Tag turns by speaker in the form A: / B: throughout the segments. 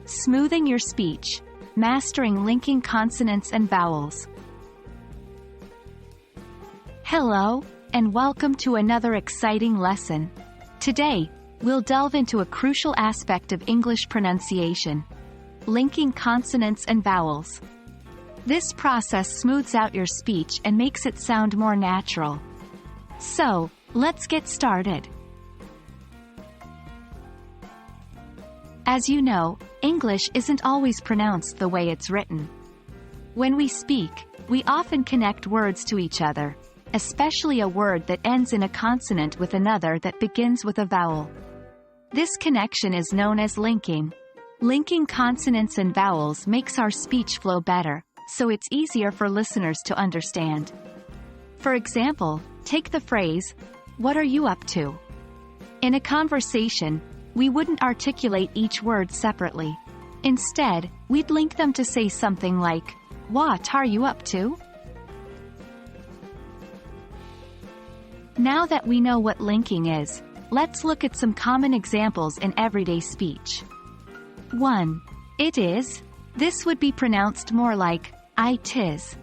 A: Smoothing your speech. Mastering linking consonants and vowels. Hello, and welcome to another exciting lesson. Today, we'll delve into a crucial aspect of English pronunciation: linking consonants and vowels. This process smooths out your speech and makes it sound more natural. So, let's get started. As you know, English isn't always pronounced the way it's written. When we speak, we often connect words to each other, especially a word that ends in a consonant with another that begins with a vowel. This connection is known as linking. Linking consonants and vowels makes our speech flow better, so it's easier for listeners to understand. For example, take the phrase, "What are you up to?" In a conversation, we wouldn't articulate each word separately. Instead, we'd link them to say something like, "What are you up to?" Now that we know what linking is, let's look at some common examples in everyday speech. 1. It is. This would be pronounced more like, I tis.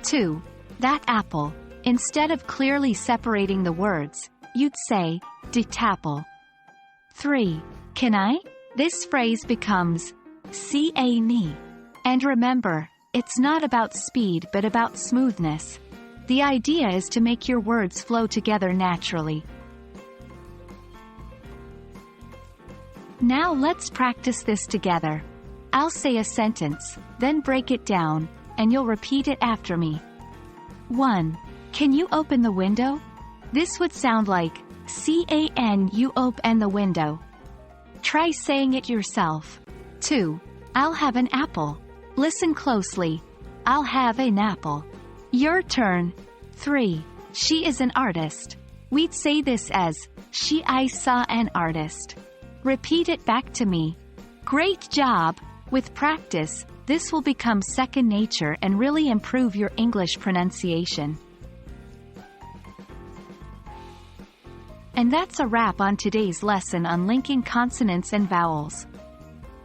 A: 2. That apple. Instead of clearly separating the words, you'd say, dit apple. 3. Can I? This phrase becomes, see a me. And remember, it's not about speed but about smoothness. The idea is to make your words flow together naturally. Now let's practice this together. I'll say a sentence, then break it down, and you'll repeat it after me. 1. Can you open the window? This would sound like, can you open the window? Try saying it yourself. 2. I'll have an apple. Listen closely. I'll have an apple. Your turn. 3. She is an artist. We'd say this as, I saw an artist. Repeat it back to me. Great job! With practice, this will become second nature and really improve your English pronunciation. And that's a wrap on today's lesson on linking consonants and vowels.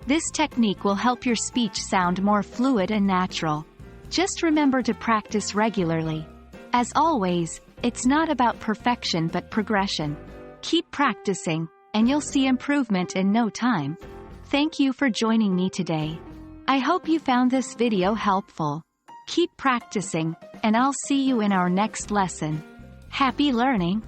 A: This technique will help your speech sound more fluid and natural. Just remember to practice regularly. As always, it's not about perfection but progression. Keep practicing, and you'll see improvement in no time. Thank you for joining me today. I hope you found this video helpful. Keep practicing, and I'll see you in our next lesson. Happy learning!